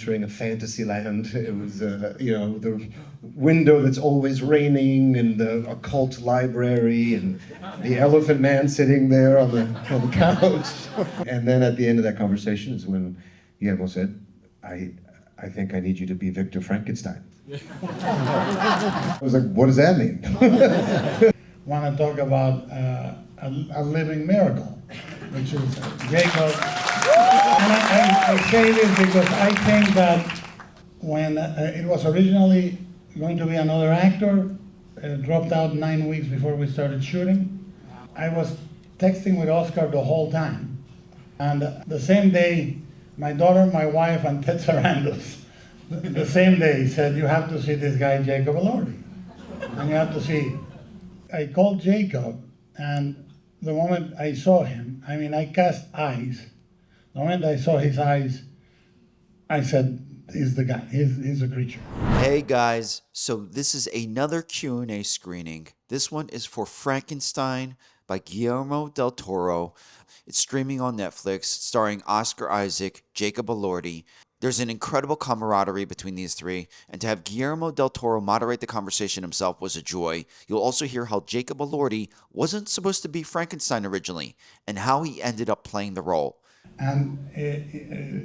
Entering a fantasy land. It was, the window that's always raining, and the occult library, and the elephant man sitting there on the couch. And then at the end of that conversation is when Guillermo said, I think I need you to be Victor Frankenstein. I was like, what does that mean? Want to talk about a living miracle, which is Jacob. And I say this because I think that when it was originally going to be another actor, dropped out 9 weeks before we started shooting. I was texting with Oscar the whole time. And the same day, my daughter, my wife, and Ted Sarandos, the same day said, you have to see this guy, Jacob Elordi. And you have to see. I called Jacob, and the moment I saw him, I cast eyes. The moment I saw his eyes, I said, he's the guy, he's a creature. Hey guys, so this is another Q&A screening. This one is for Frankenstein by Guillermo del Toro. It's streaming on Netflix, starring Oscar Isaac, Jacob Elordi. There's an incredible camaraderie between these three, and to have Guillermo del Toro moderate the conversation himself was a joy. You'll also hear how Jacob Elordi wasn't supposed to be Frankenstein originally, and how he ended up playing the role. And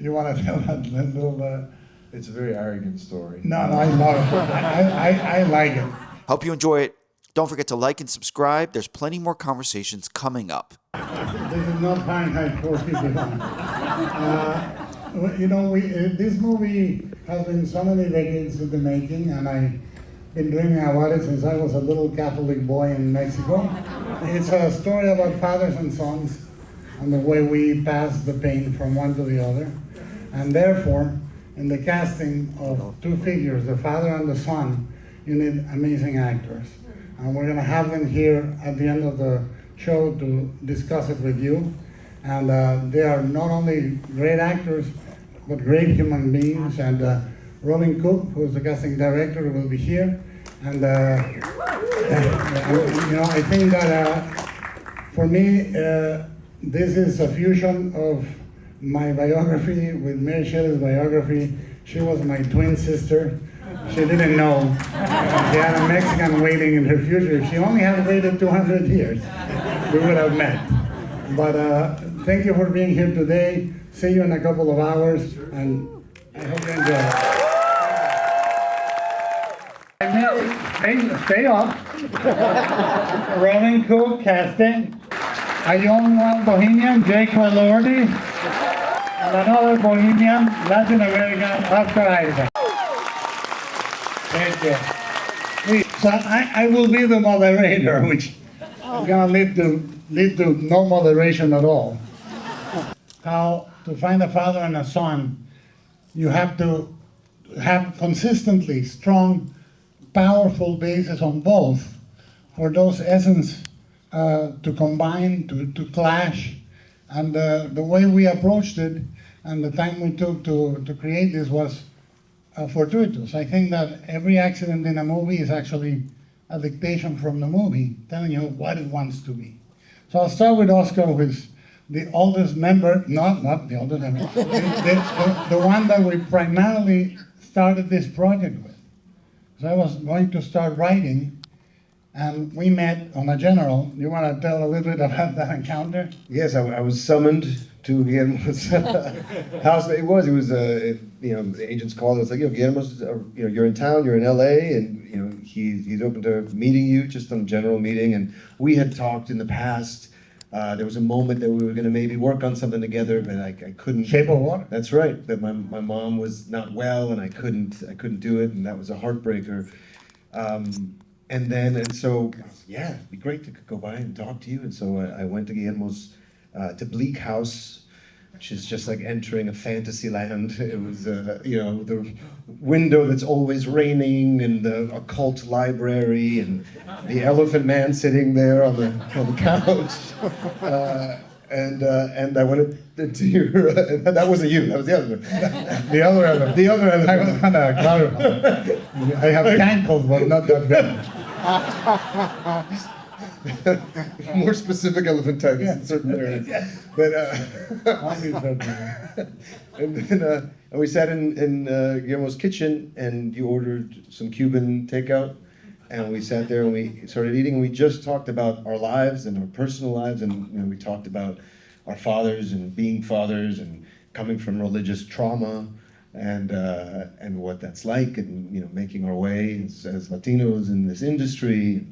you want to tell that little... It's a very arrogant story. No, I love it. I like it. Hope you enjoy it. Don't forget to like and subscribe. There's plenty more conversations coming up. This is not Fahrenheit 451. This movie has been so many decades in the making, and I've been dreaming about it since I was a little Catholic boy in Mexico. It's a story about fathers and sons and the way we pass the pain from one to the other. And therefore, in the casting of two figures, the father and the son, you need amazing actors. And we're gonna have them here at the end of the show to discuss it with you. And they are not only great actors, but great human beings. And Robin Cook, who is the casting director, will be here. And I think that for me, this is a fusion of my biography with Mary Shelley's biography. She was my twin sister. She didn't know. She had a Mexican waiting in her future. If she only had waited 200 years, we would have met. But thank you for being here today. See you in a couple of hours, and I hope you enjoy. Stay up. Robin Cook casting. A young one Bohemian, Jacob Elordi, and another Bohemian, Latin American, Oscar Isaac. Thank you. So I will be the moderator, which is going to lead to no moderation at all. How to find a father and a son, you have to have consistently strong, powerful bases on both for those essence to combine, to clash. And the way we approached it and the time we took to create this was fortuitous. I think that every accident in a movie is actually a dictation from the movie, telling you what it wants to be. So I'll start with Oscar, who is the oldest member, not the oldest member, the one that we primarily started this project with. So I was going to start writing, and we met on a general. You want to tell a little bit about that encounter? Yes, I was summoned to Guillermo's house. It was the agent's called. It was like, Guillermo's, you're in town, you're in LA, and he's open to meeting you, just on a general meeting. And we had talked in the past. There was a moment that we were going to maybe work on something together, but I couldn't. Shape of Water. That's right. That my mom was not well, and I couldn't do it, and that was a heartbreaker. And so, yeah, it'd be great to go by and talk to you. And so I went to Guillermo's, to Bleak House, which is just like entering a fantasy land. It was, the window that's always raining, and the occult library, and the elephant man sitting there on the couch. And I wanted to your, that wasn't you, that was the other one. The other elephant. The other elephant. I was kind of clarifying. I have cankles, but not that bad. More specific elephantitis in certain areas. But Only certain. and then and we sat in Guillermo's kitchen, and you ordered some Cuban takeout, and we sat there and we started eating. And we just talked about our lives and our personal lives, and we talked about our fathers and being fathers and coming from religious trauma, and what that's like, and making our way as Latinos in this industry.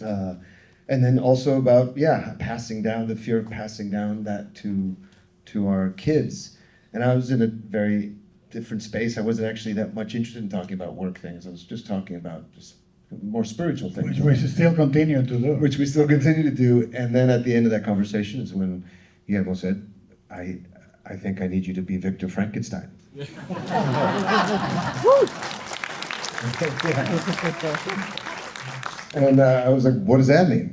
And then also about passing down the fear of passing down that to our kids. And I was in a very different space. I wasn't actually that much interested in talking about work things. I was just talking about just more spiritual things. Which we still continue to do. Which we still continue to do. And then at the end of that conversation is when Guillermo said, I think I need you to be Victor Frankenstein. And I was like, what does that mean?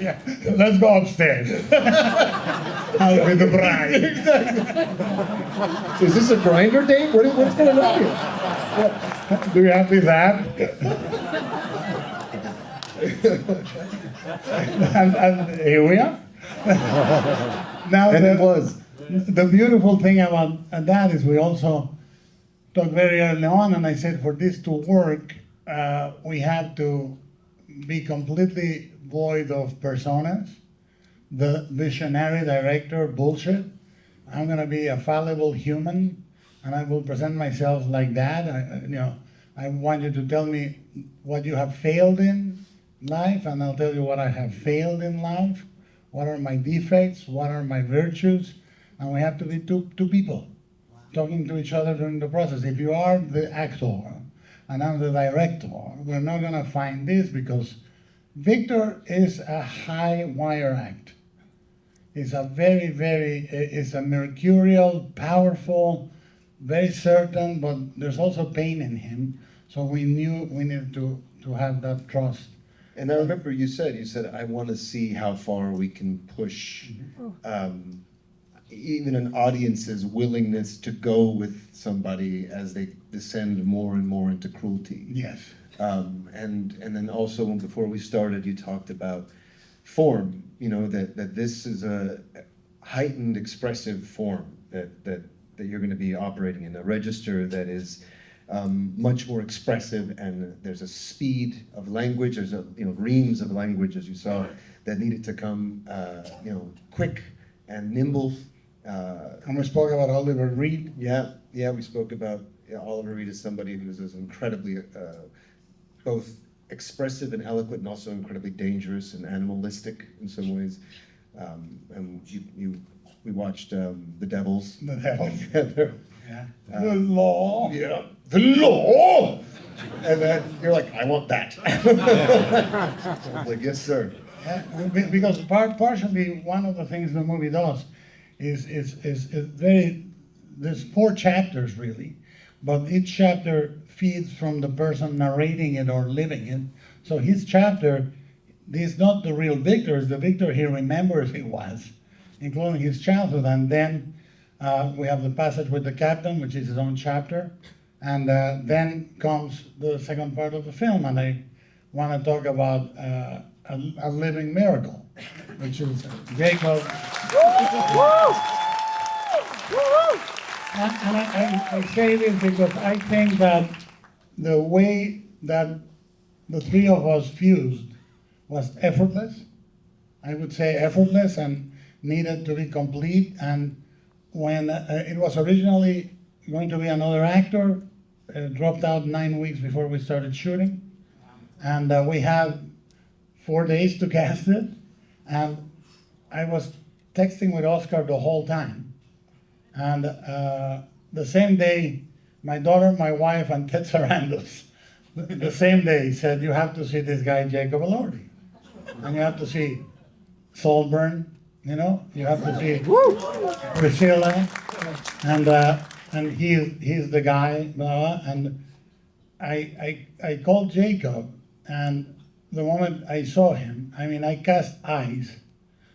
Yeah. Let's go upstairs. I'll be the bride. Exactly. Is this a grinder date? What's going on here? Do you have this app? and here we are. Now, And it was. the beautiful thing about that is we also talked very early on, and I said for this to work, we have to be completely void of personas. The visionary director bullshit. I'm gonna be a fallible human, and I will present myself like that. I want you to tell me what you have failed in life, and I'll tell you what I have failed in life. What are my defects? What are my virtues? And we have to be two people talking to each other during the process. If you are the actor and I'm the director, we're not gonna find this, because Victor is a high wire act. It's a it's a mercurial, powerful, very certain, but there's also pain in him. So we knew we needed to have that trust. And I remember you said, I want to see how far we can push even an audience's willingness to go with somebody as they descend more and more into cruelty. Yes. And then also, before we started, you talked about form, that this is a heightened expressive form that you're going to be operating in, a register that is much more expressive, and there's a speed of language, there's reams of language, as you saw, that needed to come quick and nimble. And we spoke about Oliver Reed. Yeah, we spoke about Oliver Reed as somebody who's incredibly both expressive and eloquent, and also incredibly dangerous and animalistic in some ways. And we watched The Devils. The Devil. Together. Yeah. The law. Yeah, the law. And then you're like, I want that. I was like, yes, sir. Yeah, because partially one of the things the movie does is very, there's 4 chapters really, but each chapter feeds from the person narrating it or living it. So his chapter is not the real Victor, it's the Victor he remembers he was, including his childhood. And then we have the passage with the captain, which is his own chapter. And then comes the second part of the film, and I want to talk about a living miracle, which is Jacob. And I say this because I think that the way that the 3 of us fused was effortless. I would say effortless and needed to be complete. And when it was originally going to be another actor, dropped out 9 weeks before we started shooting. And we had 4 days to cast it. And I was texting with Oscar the whole time. And the same day, my daughter, my wife, and Ted Sarandos, the same day said, you have to see this guy, Jacob Elordi. And you have to see Saltburn, you have to see Priscilla, and he's the guy, blah, blah. And I called Jacob, and the moment I saw him, I cast eyes.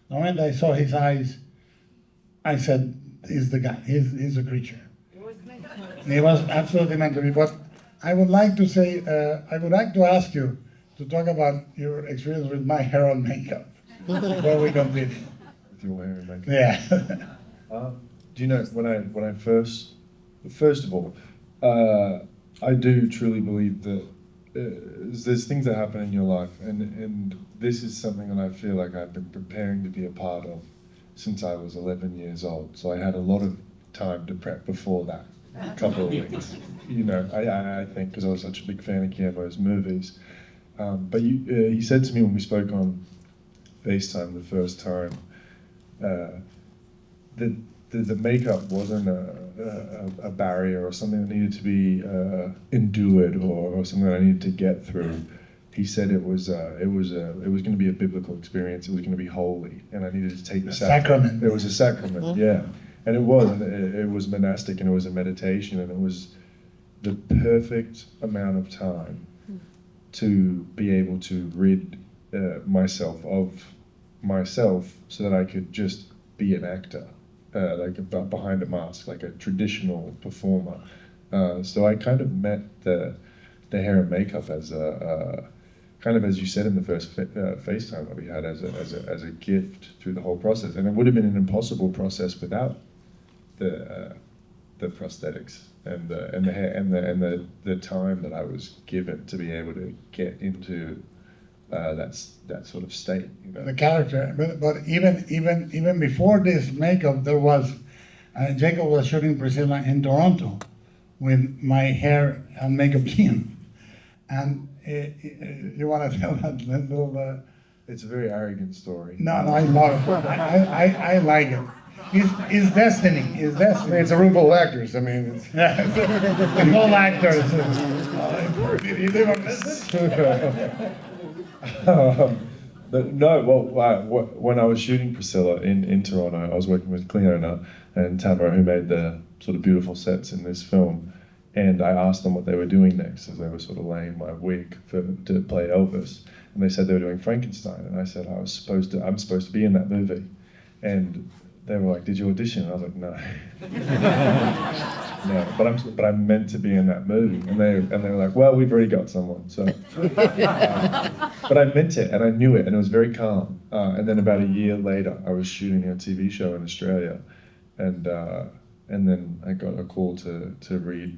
The moment I saw his eyes, I said, he's the guy, he's a creature. He was absolutely meant to be. But I would like to say, I would like to ask you, to talk about your experience with my hair and makeup before we continue. With your hair and makeup. Yeah. Do you know when I first of all, I do truly believe that there's things that happen in your life, and this is something that I feel like I've been preparing to be a part of since I was 11 years old. So I had a lot of time to prep before that, a couple of weeks. You know, I think because I was such a big fan of Guillermo's movies. But he said to me when we spoke on FaceTime the first time that the makeup wasn't a barrier or something that needed to be endured or something that I needed to get through. He said it was going to be a biblical experience. It was going to be holy, and I needed to take the sacrament. It was a sacrament, yeah, and it was. It was monastic, and it was a meditation, and it was the perfect amount of time to be able to rid myself of myself, so that I could just be an actor, like behind a mask, like a traditional performer. So I kind of met the hair and makeup as a kind of, as you said in the first FaceTime that we had, as a gift through the whole process. And it would have been an impossible process without the prosthetics and the hair and the time that I was given to be able to get into that sort of state. You know? The character, but even before this makeup, there was Jacob was shooting Priscilla in Toronto with my hair and makeup team, and you want to tell that little? It's a very arrogant story. No, I love it. I like it. It's destiny. It's destiny. It's a room full of actors. I mean, it's... The whole actors. You live on when I was shooting Priscilla in Toronto, I was working with Cleona and Tamara, who made the sort of beautiful sets in this film, and I asked them what they were doing next, as they were sort of laying my wig to play Elvis, and they said they were doing Frankenstein, and I said I'm supposed to be in that movie, and they were like, "Did you audition?" And I was like, "No, no, but I'm meant to be in that movie." And they were like, "Well, we've already got someone." So, but I meant it, and I knew it, and it was very calm. And then about a year later, I was shooting a TV show in Australia, and then I got a call to read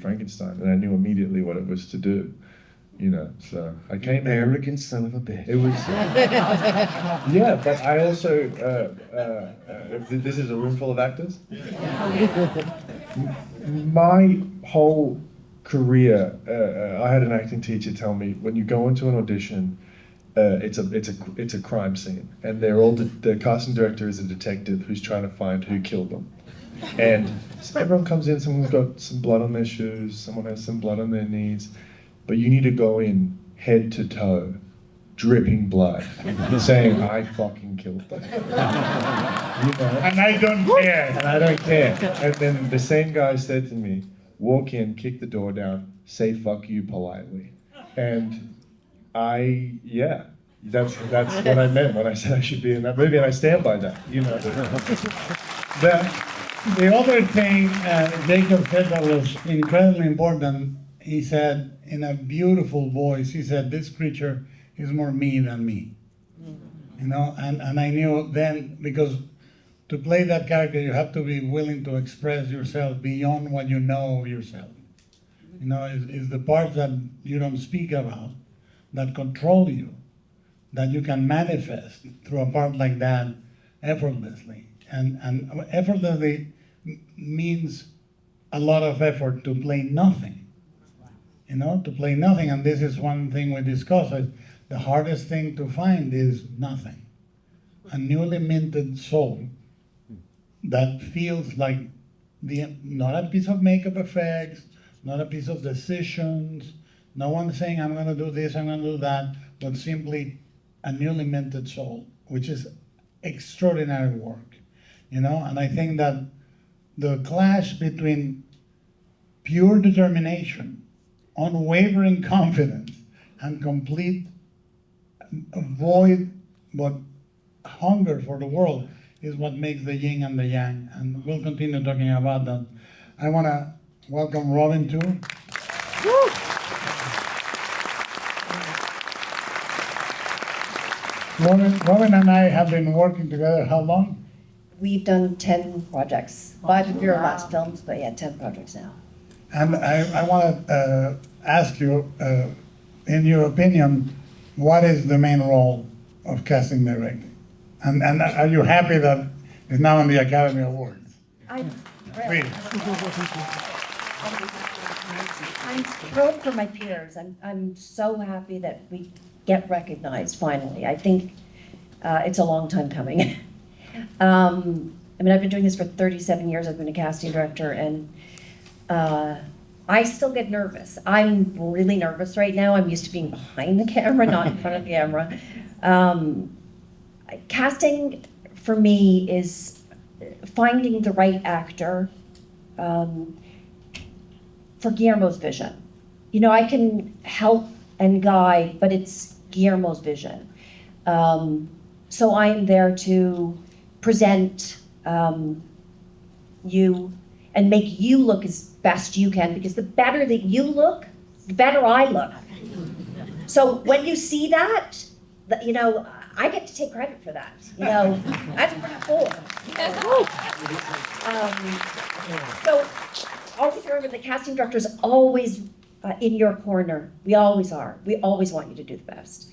Frankenstein, and I knew immediately what it was to do. You know, so I came here. Arrogant son of a bitch. It was, yeah, but I also, this is a room full of actors. My whole career, I had an acting teacher tell me, when you go into an audition, it's a crime scene, and the casting director is a detective who's trying to find who killed them. And everyone comes in, someone's got some blood on their shoes, someone has some blood on their knees. But you need to go in head to toe, dripping blood, saying, "I fucking killed them." You know? And I don't care. And I don't care. And then the same guy said to me, "Walk in, kick the door down, say fuck you politely." And that's what I meant when I said I should be in that movie, and I stand by that, you know. The other thing Jacob said that was incredibly important, he said in a beautiful voice, he said, "This creature is more me than me." You know, and I knew then, because to play that character, you have to be willing to express yourself beyond what you know of yourself. You know, it's the parts that you don't speak about that control you, that you can manifest through a part like that effortlessly. And effortlessly means a lot of effort to play nothing. You know, to play nothing, and this is one thing we discussed. The hardest thing to find is nothing. A newly minted soul that feels like not a piece of makeup effects, not a piece of decisions, no one saying I'm gonna do this, I'm gonna do that, but simply a newly minted soul, which is extraordinary work. You know, and I think that the clash between pure determination, unwavering confidence, and complete void but hunger for the world is what makes the yin and the yang, and we'll continue talking about that. I want to welcome Robin too. Robin and I have been working together how long? We've done 10 projects. 5 of your last films, but yeah, 10 projects now. And I want to ask you, in your opinion, what is the main role of casting directing? And are you happy that it's now in the Academy Awards? I'm Please. I'm thrilled for my peers. I'm so happy that we get recognized finally. I think it's a long time coming. I mean, I've been doing this for 37 years. I've been a casting director, and I still get nervous. I'm really nervous right now. I'm used to being behind the camera, not in front of the camera. Casting for me is finding the right actor for Guillermo's vision. You know, I can help and guide, but it's Guillermo's vision. So I am there to present you and make you look as best you can, because the better that you look, the better I look. So when you see that, you know, I get to take credit for that. You know, that's pretty cool. So always remember, the casting director is always in your corner. We always are. We always want you to do the best.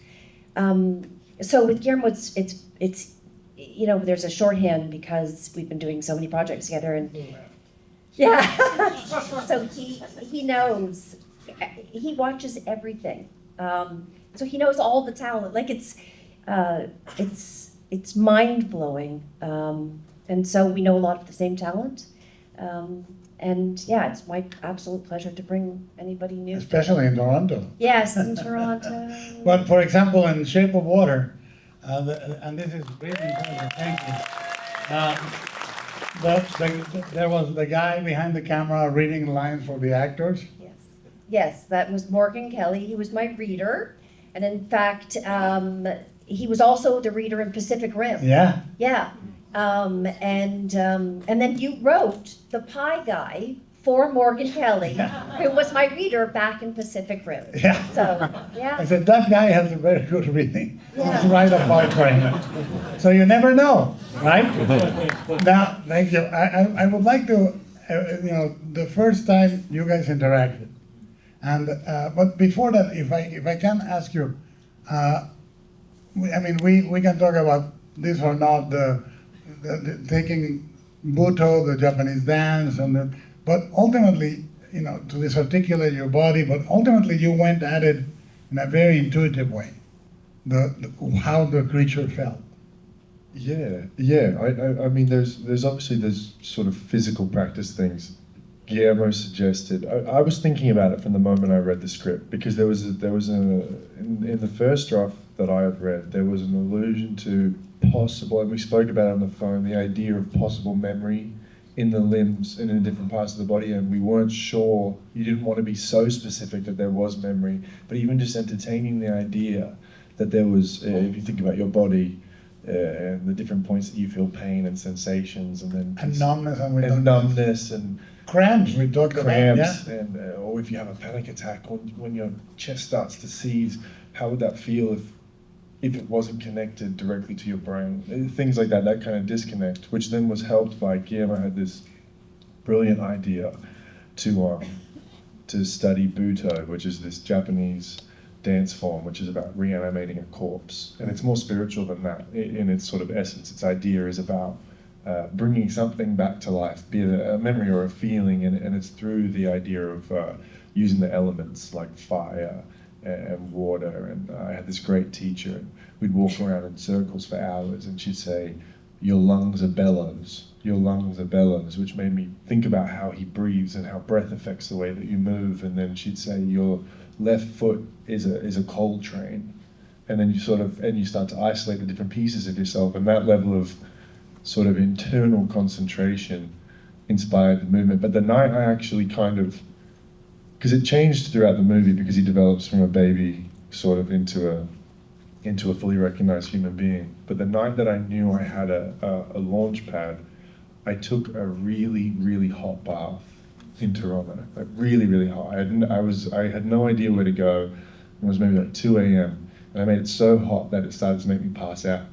So with Guillermo, it's you know, there's a shorthand because we've been doing so many projects together, and yeah. So he knows. He watches everything. So he knows all the talent. Like it's mind blowing. And so we know a lot of the same talent. And yeah, it's my absolute pleasure to bring anybody new. Especially in Toronto. Yes, in Toronto. But for example, in Shape of Water, and this is really important, thank you. There was the guy behind the camera reading lines for the actors. Yes. Yes, that was Morgan Kelly. He was my reader. And in fact, he was also the reader in Pacific Rim. Yeah. Yeah. And then you wrote the pie guy for Morgan Kelly, who was my reader back in Pacific Rim. Yeah. So, yeah. I said, that guy has a very good reading. Yeah. He's right apart for him. So you never know, right? Now, thank you. I would like to, you know, the first time you guys interacted, and but before that, if I can ask you, I mean, we can talk about this or not, the taking Buto, the Japanese dance, but ultimately, you know, to disarticulate your body, but ultimately you went at it in a very intuitive way, how the creature felt. Yeah. I mean, there's obviously there's sort of physical practice things. Guillermo suggested. I was thinking about it from the moment I read the script, because there was in the first draft that I had read, there was an allusion to possible, and we spoke about it on the phone, the idea of possible memory in the limbs and in different parts of the body, and we weren't sure. You didn't want to be so specific that there was memory, but even just entertaining the idea that there was, if you think about your body, and the different points that you feel pain and sensations, and then And numbness, and cramps, we talked cramps, about, yeah. and or if you have a panic attack, or when your chest starts to seize, how would that feel if it wasn't connected directly to your brain? Things like that kind of disconnect, which then was helped by Guillermo had this brilliant idea to study Buto, which is this Japanese dance form, which is about reanimating a corpse, and it's more spiritual than that in its sort of essence. Its idea is about bringing something back to life, be it a memory or a feeling, and it's through the idea of using the elements like fire and water. And I had this great teacher, and we'd walk around in circles for hours, and she'd say, "Your lungs are bellows, your lungs are bellows," which made me think about how he breathes and how breath affects the way that you move. And then she'd say, "Your left foot is a coal train," and then you start to isolate the different pieces of yourself, and that level of sort of internal concentration inspired the movement. But the night I actually because it changed throughout the movie, because he develops from a baby sort of into a fully recognized human being. But the night that I knew I had a launch pad, I took a really, really hot bath in Toronto, like really, really hot. I had no idea where to go. It was maybe like 2 a.m. and I made it so hot that it started to make me pass out.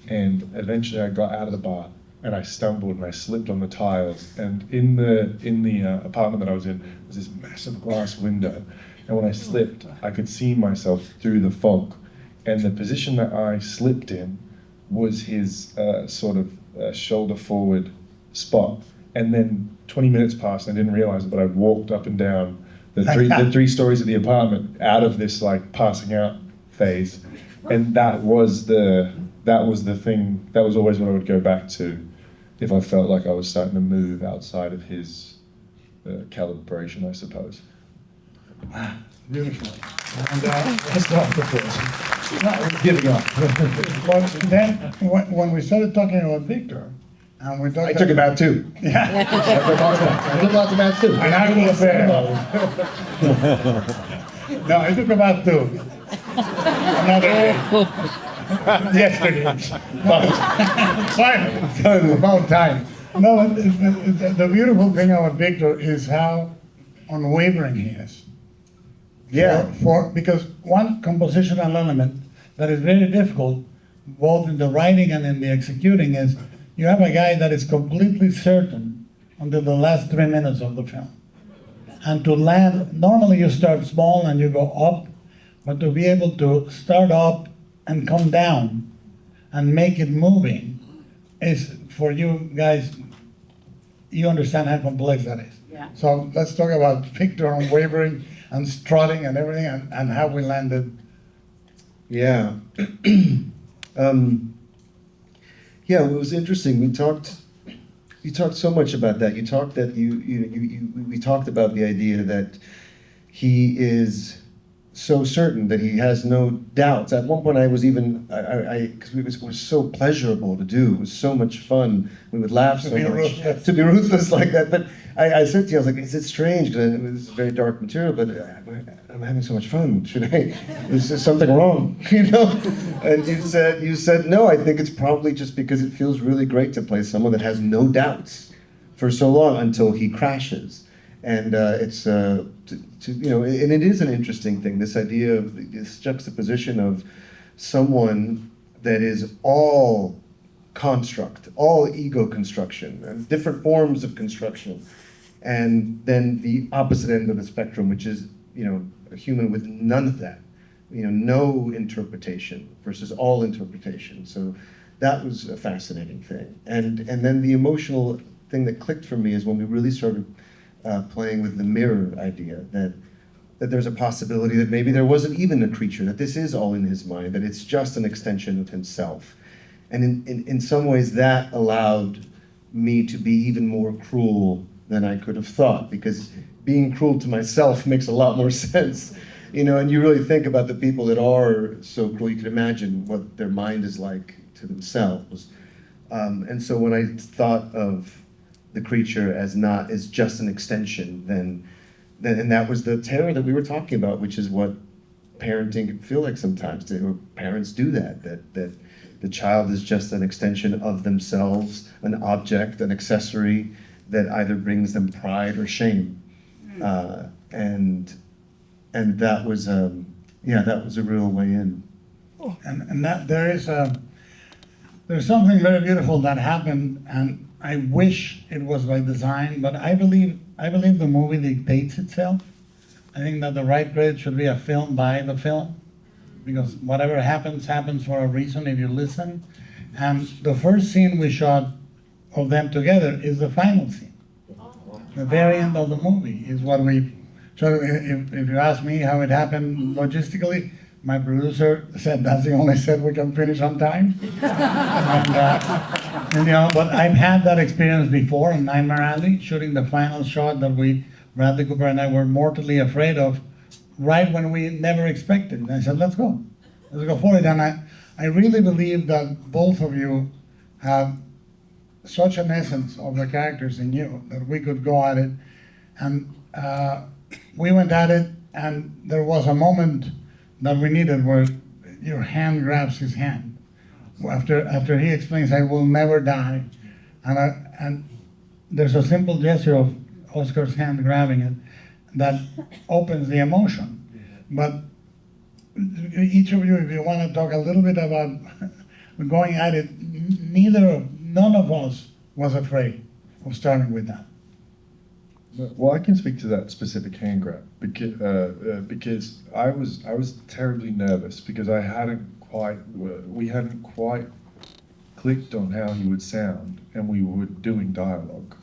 And eventually I got out of the bar and I stumbled and I slipped on the tiles. And in the apartment that I was in was this massive glass window. And when I slipped, I could see myself through the fog. And the position that I slipped in was his sort of shoulder forward spot. And then 20 minutes passed and I didn't realize it, but I walked up and down the three stories of the apartment out of this like passing out phase. And that was the thing, that was always what I would go back to if I felt like I was starting to move outside of his calibration, I suppose. Beautiful. And let's talk the first. No, we're giving up. But then, when we started talking about Victor, and we talked I took a bath too. Yeah. I took lots of baths too. And I will say, no, I took about two. Another day. Yesterday. Fine. About time. No, the beautiful thing about Victor is how unwavering he is. Yeah. Because one compositional element that is very difficult, both in the writing and in the executing, is you have a guy that is completely certain until the last 3 minutes of the film. And to land, normally you start small and you go up, but to be able to start up and come down and make it moving is, for you guys, you understand how complex that is. Yeah. So let's talk about Victor unwavering and strutting and everything, and how we landed. Yeah. Yeah, it was interesting. You talked so much about that. We talked about the idea that he is so certain, that he has no doubts. At one point I was even, because it was so pleasurable to do. It was so much fun. We would laugh so much. To be ruthless like that. But I said to you, I was like, is it strange? Because it was very dark material, but I'm having so much fun. Is there something wrong? You know? And you said, no, I think it's probably just because it feels really great to play someone that has no doubts for so long until he crashes. And it's, and it is an interesting thing, this idea of this juxtaposition of someone that is all construct, all ego construction, and different forms of construction. And then the opposite end of the spectrum, which is, a human with none of that, no interpretation versus all interpretation. So that was a fascinating thing. And then the emotional thing that clicked for me is when we really started playing with the mirror idea, that there's a possibility that maybe there wasn't even a creature, that this is all in his mind, that it's just an extension of himself. And in some ways that allowed me to be even more cruel than I could have thought, because being cruel to myself makes a lot more sense. And you really think about the people that are so cruel, you can imagine what their mind is like to themselves. And so when I thought of the creature as just an extension, then and that was the terror that we were talking about, which is what parenting can feel like sometimes. Or parents do that the child is just an extension of themselves, an object, an accessory that either brings them pride or shame. And that was that was a real way in. And that there's something very beautiful that happened, and I wish it was by design, but I believe the movie dictates itself. I think that the right grade should be a film by the film, because whatever happens for a reason if you listen. And the first scene we shot of them together is the final scene. The very end of the movie is what we. So if you ask me how it happened logistically, my producer said that's the only set we can finish on time. But I've had that experience before in Nightmare Alley, shooting the final shot that Bradley Cooper and I were mortally afraid of, right when we never expected. And I said, let's go for it. And I really believe that both of you have such an essence of the characters in you that we could go at it. And we went at it, and there was a moment that we needed where your hand grabs his hand. After he explains, I will never die. And there's a simple gesture of Oscar's hand grabbing it that opens the emotion. But each of you, if you want to talk a little bit about going at it, none of us was afraid of starting with that. Well, I can speak to that specific hand grab because I was terribly nervous because we hadn't quite clicked on how he would sound, and we were doing dialogue.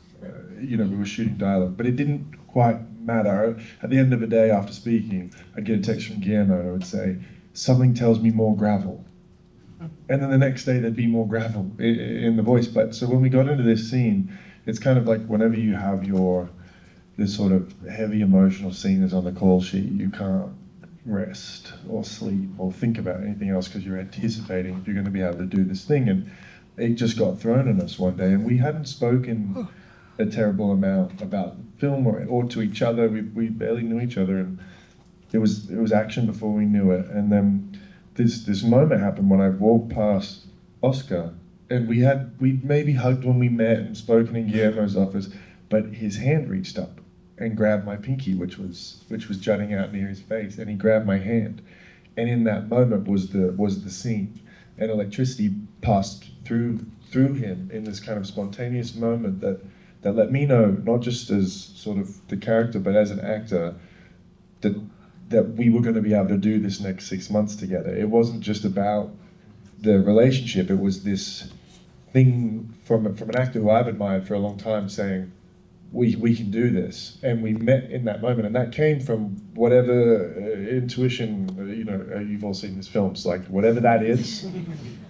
We were shooting dialogue, but it didn't quite matter. At the end of the day, after speaking, I'd get a text from Guillermo and I would say, "Something tells me more gravel." And then the next day there'd be more gravel in the voice. But so when we got into this scene, it's kind of like whenever you have this sort of heavy emotional scene is on the call sheet, you can't rest or sleep or think about anything else because you're anticipating if you're going to be able to do this thing. And it just got thrown at us one day, and we hadn't spoken a terrible amount about film or to each other. We barely knew each other, and it was action before we knew it. And then this moment happened when I walked past Oscar, and we'd maybe hugged when we met and spoken in Guillermo's office, but his hand reached up and grabbed my pinky, which was jutting out near his face, and he grabbed my hand, and in that moment was the scene, and electricity passed through him in this kind of spontaneous moment that let me know, not just as sort of the character, but as an actor, that we were going to be able to do this next 6 months together. It wasn't just about the relationship, it was this thing from an actor who I've admired for a long time saying, we can do this. And we met in that moment, and that came from whatever intuition, you've all seen these films, like whatever that is,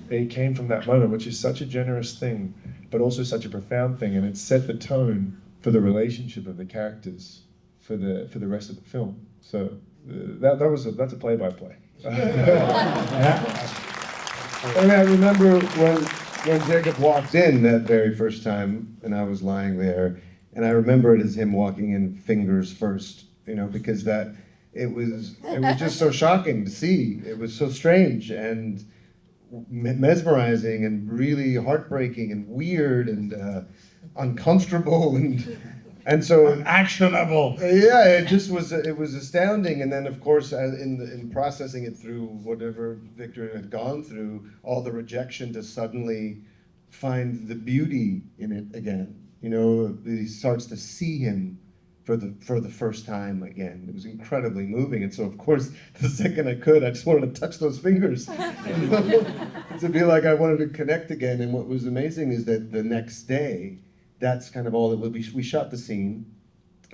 it came from that moment, which is such a generous thing, but also such a profound thing, and it set the tone for the relationship of the characters for the rest of the film. So that's a play-by-play. And I remember when Jacob walked in that very first time, and I was lying there, and I remember it as him walking in fingers first, because it was just so shocking to see. It was so strange and mesmerizing and really heartbreaking and weird and uncomfortable and so Actionable. yeah, it was astounding. And then of course in processing it through whatever Victor had gone through, all the rejection, to suddenly find the beauty in it again. He starts to see him for the first time again. It was incredibly moving, and so of course the second I could, I just wanted to touch those fingers to be like I wanted to connect again. And what was amazing is that the next day, that's kind of all it was. We shot the scene.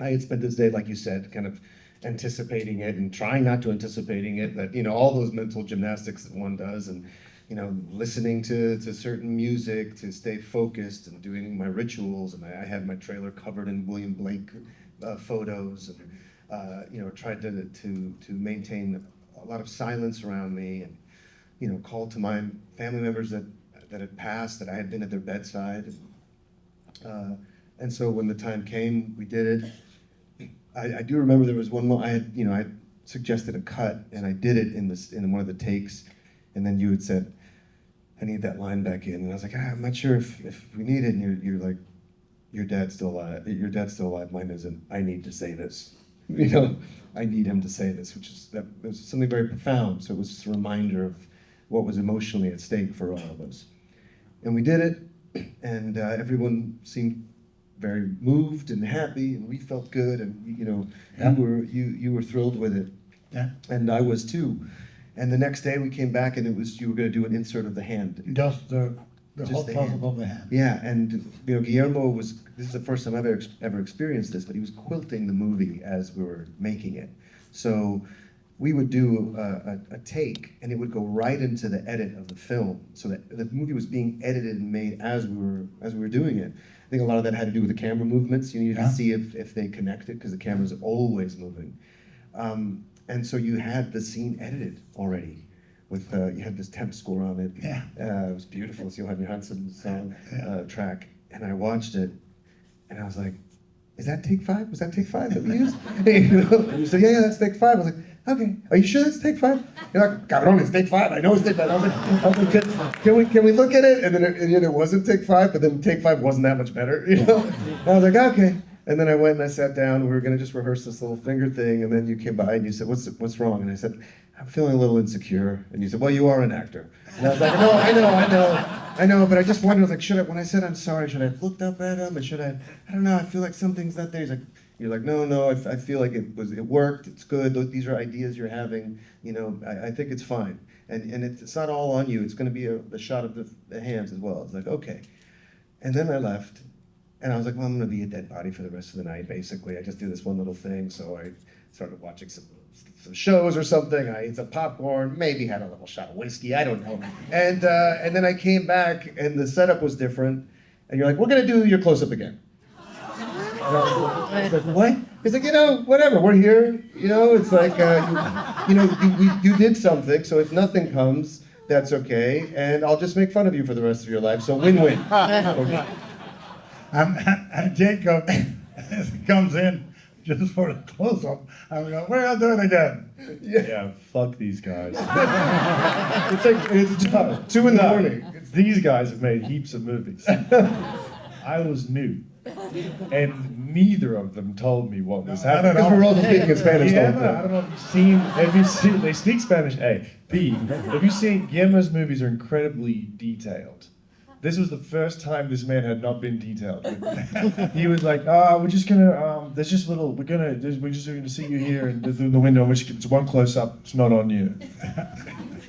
I had spent this day, like you said, kind of anticipating it and trying not to anticipating it, but all those mental gymnastics that one does, and listening to certain music to stay focused and doing my rituals. And I had my trailer covered in William Blake photos, and tried to maintain a lot of silence around me, and called to mind family members that had passed, that I had been at their bedside. And so when the time came, we did it. I do remember there was one moment I suggested a cut, and I did it in one of the takes, and then you had said, "I need that line back in," and I was like, "I'm not sure if we need it." And you're like, "Your dad's still alive. Your dad's still alive. Mine isn't. I need to say this. I need him to say this," which is that it was something very profound. So it was just a reminder of what was emotionally at stake for all of us. And we did it, and everyone seemed very moved and happy, and we felt good, and you were thrilled with it, and I was too. And the next day we came back, and you were going to do an insert of the hand. Just the Just whole the process hand. of the hand. Yeah, and Guillermo this is the first time I've ever experienced this, but he was quilting the movie as we were making it. So we would do a take, and it would go right into the edit of the film, so that the movie was being edited and made as we were doing it. I think a lot of that had to do with the camera movements. You needed to see if they connected, because the camera's always moving. And so you had the scene edited already. With you had this temp score on it. Yeah. It was beautiful. It's Johan Johansson song track, and I watched it, and I was like, "Is that take 5? Was that take 5 that we used?" And you said, "Yeah, that's take 5." I was like, "Okay, are you sure that's take 5?" You're like, "Cabrón, it's take 5. I know it's take 5." I was like, "Can we look at it?" And then it wasn't take 5, but then take 5 wasn't that much better. And I was like, "Okay." And then I went and I sat down. We were going to just rehearse this little finger thing. And then you came by and you said, what's wrong? And I said, I'm feeling a little insecure. And you said, well, you are an actor. And I was like, no, I know. But I just wondered, like, when I said I'm sorry, should I have looked up at him? And I don't know, I feel like something's not there. You're like, no, I feel like it worked. It's good. These are ideas you're having. I think it's fine. And it's not all on you. It's going to be a shot of the hands as well. It's like, okay. And then I left. And I was like, well, I'm going to be a dead body for the rest of the night, basically. I just do this one little thing. So I started watching some shows or something. I ate some popcorn, maybe had a little shot of whiskey, I don't know. And then I came back, and the setup was different. And you're like, we're going to do your close-up again. And I was like, what? It's like, whatever, we're here. It's like, you did something, so if nothing comes, that's okay. And I'll just make fun of you for the rest of your life, so win-win. Okay. And Jacob comes in just for a close-up. I'm going, we're going to do it again. Yeah, fuck these guys. It's 2 in the morning. These guys have made heaps of movies. I was new. And neither of them told me what was happening. Because we're all speaking in Spanish the whole time. I don't know if you've seen, they speak Spanish, A. B, have you seen, Guillermo's movies are incredibly detailed. This was the first time this man had not been detailed. He was like, we're just gonna, there's just little, we're just gonna see you here and through the window, which it's one close up, it's not on you.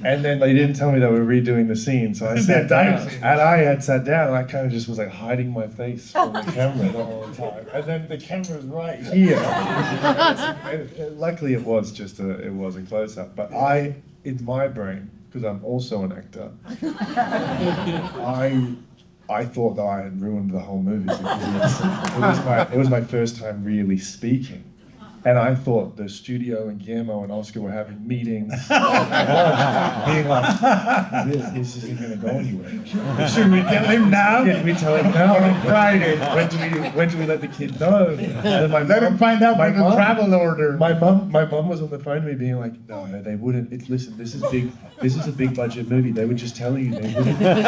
And then they didn't tell me that we were redoing the scene, so I sat down, and I had sat down, and I kind of just was like hiding my face from the camera the whole time. And then the camera's right here. Luckily it was a close up, but in my brain, because I'm also an actor, I thought that I had ruined the whole movie because it was my first time really speaking. And I thought the studio and Guillermo and Oscar were having meetings, being like, this isn't going to go anywhere. Should we tell him now? Yeah, we tell him now on Friday. When do we let the kid know? Let him find out by the travel order. My mom was on the phone to me being like, no, they wouldn't. Listen, this is big. This is a big budget movie. They would just tell you. They wouldn't. And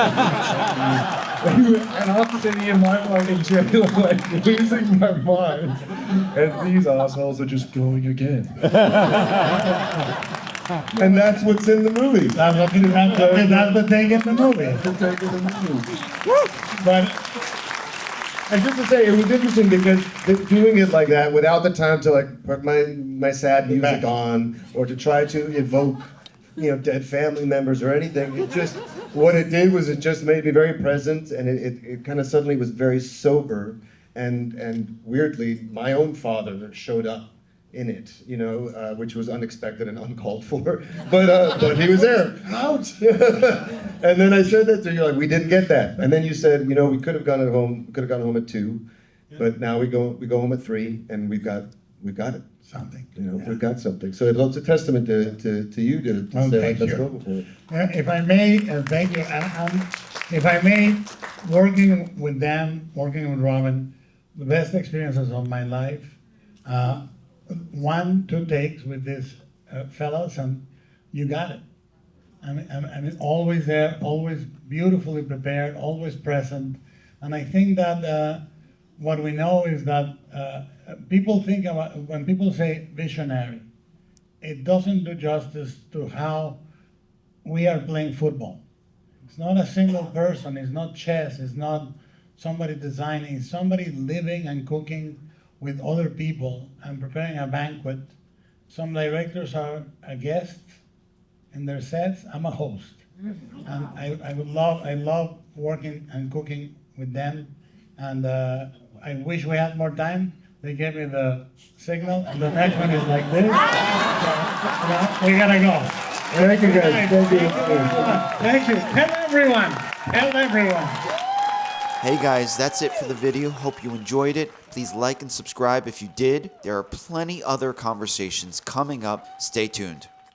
I'm sitting in my mind in jail, like losing my mind. And these assholes are just going again. And that's what's in the movie. That's the thing in the movie. But And just to say, it was interesting because doing it like that without the time to like put my sad music on or to try to evoke, dead family members or anything. It just, what it did was it just made me very present, and it kind of suddenly was very sober, and weirdly, my own father showed up in it, which was unexpected and uncalled for, but he was there. Out. And then I said that to you, like, we didn't get that, and then you said, we could have gone home at 2, but now we go home at 3, and we've got it. something. We've got something. So it's a testament to you to say, like, let's go for it. If I may, thank you. If I may, working with Dan, working with Robin, the best experiences of my life. 1, 2 takes with these fellows, and you got it. I mean, always there, always beautifully prepared, always present. And I think that what we know is that people think about, when people say visionary, it doesn't do justice to how we are playing football. It's not a single person, it's not chess, it's not somebody designing, it's somebody living and cooking with other people and preparing a banquet. Some directors are a guest in their sets, I'm a host. And I love working and cooking with them, and I wish we had more time. They gave me the signal, and the next one is like this. So, we gotta go. Thank you, guys. Thank you. Thank you. Tell everyone. Hey guys, that's it for the video. Hope you enjoyed it. Please like and subscribe if you did. There are plenty other conversations coming up. Stay tuned.